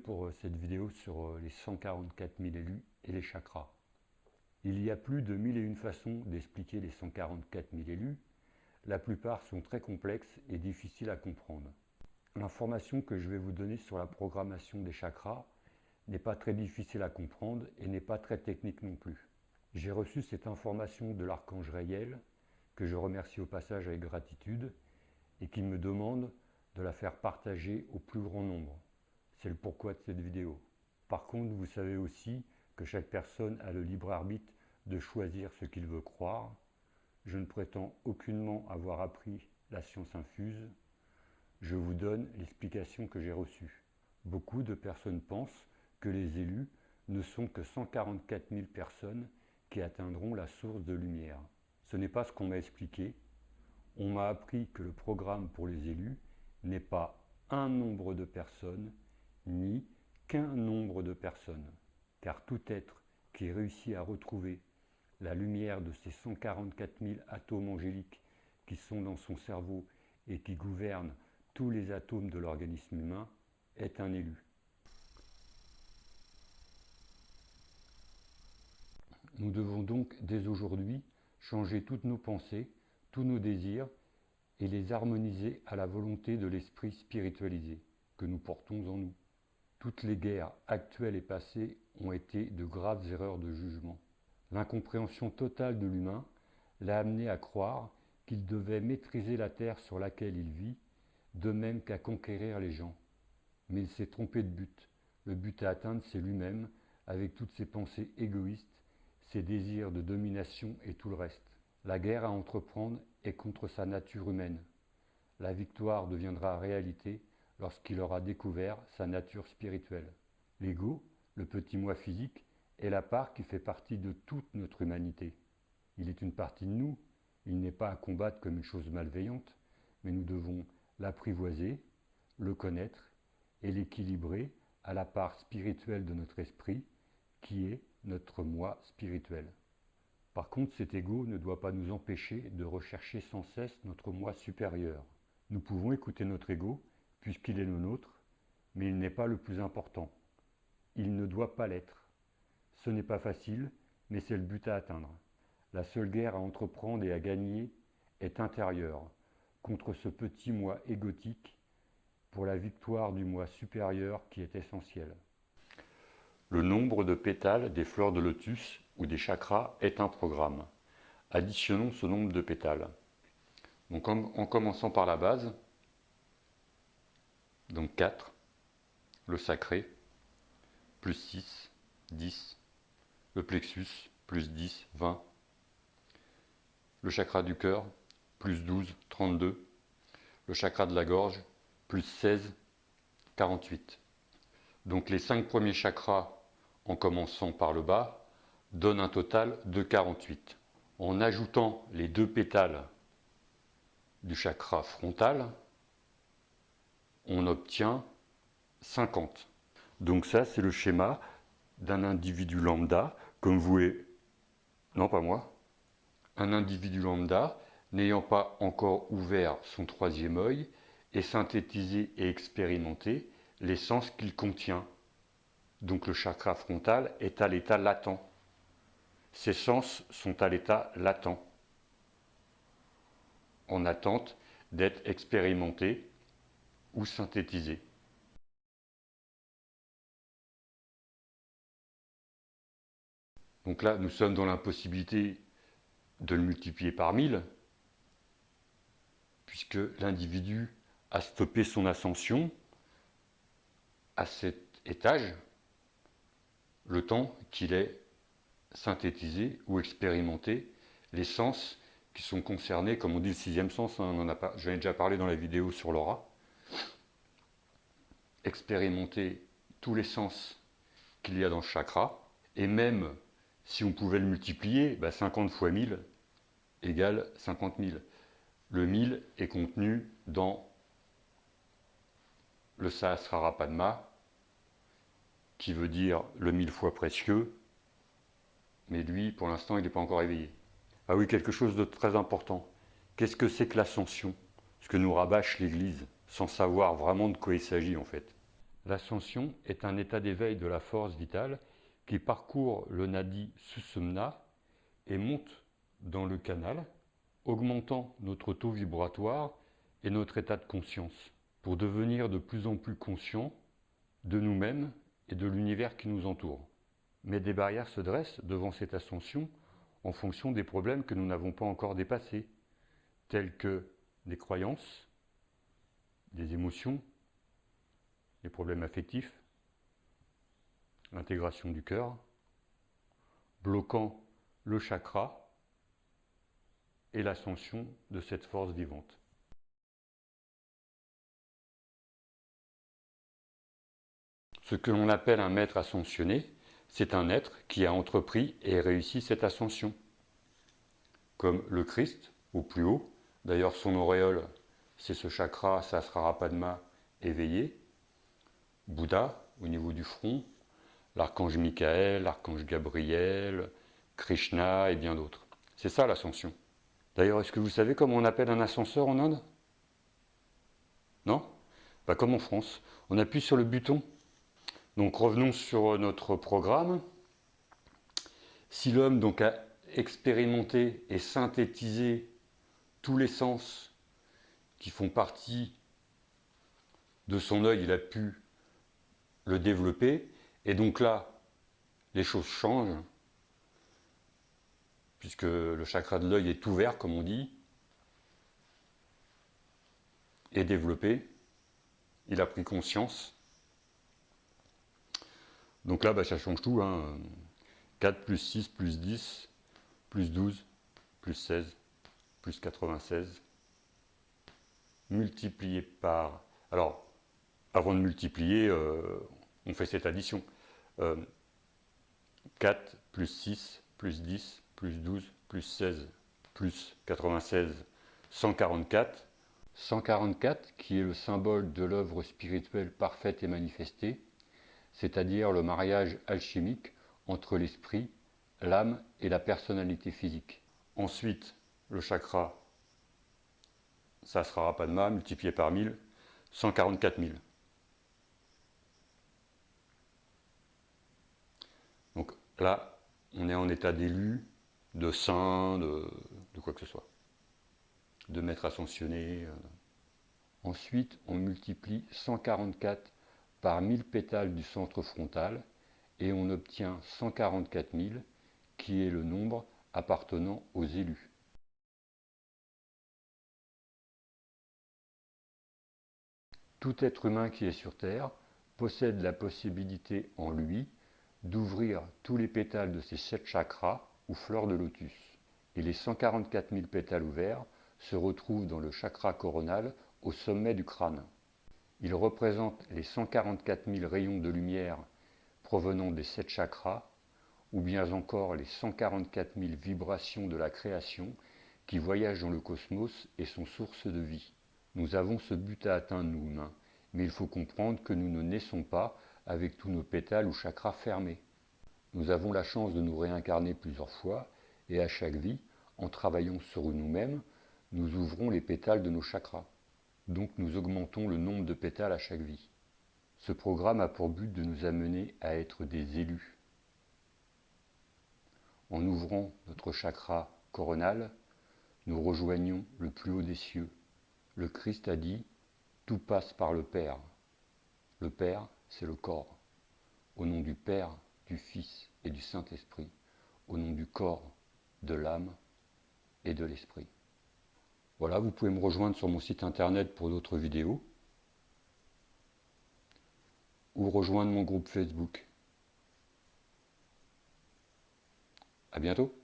pour cette vidéo sur les 144 000 élus et les chakras. Il y a plus de 1001 façons d'expliquer les 144 000 élus. La plupart sont très complexes et difficiles à comprendre. L'information que je vais vous donner sur la programmation des chakras n'est pas très difficile à comprendre et n'est pas très technique non plus. J'ai reçu cette information de l'archange Raël, que je remercie au passage avec gratitude, et qui me demande de la faire partager au plus grand nombre. C'est le pourquoi de cette vidéo. Par contre, vous savez aussi que chaque personne a le libre arbitre de choisir ce qu'il veut croire. Je ne prétends aucunement avoir appris la science infuse. Je vous donne l'explication que j'ai reçue. Beaucoup de personnes pensent que les élus ne sont que 144 000 personnes qui atteindront la source de lumière. Ce n'est pas ce qu'on m'a expliqué. On m'a appris que le programme pour les élus n'est pas un nombre de personnes, ni qu'un nombre de personnes. Car tout être qui réussit à retrouver la lumière de ces 144 000 atomes angéliques qui sont dans son cerveau et qui gouvernent tous les atomes de l'organisme humain est un élu. Nous devons donc dès aujourd'hui changer toutes nos pensées, tous nos désirs et les harmoniser à la volonté de l'esprit spiritualisé que nous portons en nous. Toutes les guerres actuelles et passées ont été de graves erreurs de jugement. L'incompréhension totale de l'humain l'a amené à croire qu'il devait maîtriser la terre sur laquelle il vit, de même qu'à conquérir les gens. Mais il s'est trompé de but. Le but à atteindre, c'est lui-même, avec toutes ses pensées égoïstes, ses désirs de domination et tout le reste. La guerre à entreprendre est contre sa nature humaine. La victoire deviendra réalité lorsqu'il aura découvert sa nature spirituelle. L'ego, le petit moi physique, est la part qui fait partie de toute notre humanité. Il est une partie de nous, il n'est pas à combattre comme une chose malveillante, mais nous devons l'apprivoiser, le connaître et l'équilibrer à la part spirituelle de notre esprit, qui est notre moi spirituel. Par contre, cet ego ne doit pas nous empêcher de rechercher sans cesse notre moi supérieur. Nous pouvons écouter notre ego, puisqu'il est le nôtre, mais il n'est pas le plus important. Il ne doit pas l'être. Ce n'est pas facile, mais c'est le but à atteindre. La seule guerre à entreprendre et à gagner est intérieure, contre ce petit moi égotique, pour la victoire du moi supérieur qui est essentiel. Le nombre de pétales des fleurs de lotus ou des chakras est un programme. Additionnons ce nombre de pétales. Donc en commençant par la base, donc 4, le sacré, plus 6, 10, le plexus, plus 10, 20, le chakra du cœur, plus 12, 32, le chakra de la gorge, plus 16, 48. Donc les 5 premiers chakras, en commençant par le bas, donnent un total de 48. En ajoutant les 2 pétales du chakra frontal, on obtient 50. Donc ça, c'est le schéma d'un individu lambda, comme vous et... Non, pas moi. Un individu lambda n'ayant pas encore ouvert son 3e œil et synthétisé et expérimenté l'essence qu'il contient. Donc le chakra frontal est à l'état latent. Ces sens sont à l'état latent, en attente d'être expérimentés ou synthétisés. Donc là, nous sommes dans l'impossibilité de le multiplier par 1000, puisque l'individu a stoppé son ascension à cet étage, le temps qu'il ait synthétisé ou expérimenté les sens qui sont concernés, comme on dit le 6e sens, hein, j'en ai déjà parlé dans la vidéo sur l'aura. Expérimenter tous les sens qu'il y a dans le chakra, et même si on pouvait le multiplier, 50 fois 1000 égale 50 000. Le 1000 est contenu dans le Sahasrara Padma, qui veut dire le 1000 fois précieux, mais lui, pour l'instant, il n'est pas encore éveillé. Ah oui, quelque chose de très important. Qu'est-ce que c'est que l'ascension? Ce que nous rabâche l'Église, sans savoir vraiment de quoi il s'agit en fait. L'ascension est un état d'éveil de la force vitale qui parcourt le nadi sushumna et monte dans le canal, augmentant notre taux vibratoire et notre état de conscience, pour devenir de plus en plus conscients de nous-mêmes et de l'univers qui nous entoure. Mais des barrières se dressent devant cette ascension en fonction des problèmes que nous n'avons pas encore dépassés, tels que des croyances, des émotions, les problèmes affectifs, l'intégration du cœur, bloquant le chakra et l'ascension de cette force vivante. Ce que l'on appelle un maître ascensionné, c'est un être qui a entrepris et réussi cette ascension. Comme le Christ, au plus haut, d'ailleurs son auréole, c'est ce chakra Sahasrara-Padma éveillé, Bouddha, au niveau du front, l'archange Michael, l'archange Gabriel, Krishna et bien d'autres. C'est ça l'ascension. D'ailleurs, est-ce que vous savez comment on appelle un ascenseur en Inde? Non? Comme en France, on appuie sur le bouton. Donc revenons sur notre programme. Si l'homme donc a expérimenté et synthétisé tous les sens qui font partie de son œil, il a pu le développer, et donc là, les choses changent, puisque le chakra de l'œil est ouvert, comme on dit, et développé, il a pris conscience. Donc là, ça change tout, 4 plus 6 plus 10 plus 12 plus 16 plus 96 multiplié par... Alors, avant de multiplier, on fait cette addition. 4 plus 6 plus 10 plus 12 plus 16 plus 96, 144. 144 qui est le symbole de l'œuvre spirituelle parfaite et manifestée, c'est-à-dire le mariage alchimique entre l'esprit, l'âme et la personnalité physique. Ensuite, le chakra Sahasrara-Padma multiplié par 1000, 144 000. Donc là, on est en état d'élu, de saint, de quoi que ce soit, de maître ascensionné. Ensuite, on multiplie 144 par 1000 pétales du centre frontal et on obtient 144 000, qui est le nombre appartenant aux élus. Tout être humain qui est sur Terre possède la possibilité en lui d'ouvrir tous les pétales de ses 7 chakras ou fleurs de lotus. Et les 144 000 pétales ouverts se retrouvent dans le chakra coronal au sommet du crâne. Ils représentent les 144 000 rayons de lumière provenant des 7 chakras, ou bien encore les 144 000 vibrations de la création qui voyagent dans le cosmos et sont source de vie. Nous avons ce but à atteindre, nous humains, mais il faut comprendre que nous ne naissons pas avec tous nos pétales ou chakras fermés. Nous avons la chance de nous réincarner plusieurs fois, et à chaque vie, en travaillant sur nous-mêmes, nous ouvrons les pétales de nos chakras. Donc nous augmentons le nombre de pétales à chaque vie. Ce programme a pour but de nous amener à être des élus. En ouvrant notre chakra coronal, nous rejoignons le plus haut des cieux. Le Christ a dit « Tout passe par le Père ». Le Père, c'est le corps. Au nom du Père, du Fils et du Saint-Esprit, au nom du corps, de l'âme et de l'esprit. Voilà, vous pouvez me rejoindre sur mon site internet pour d'autres vidéos ou rejoindre mon groupe Facebook. À bientôt.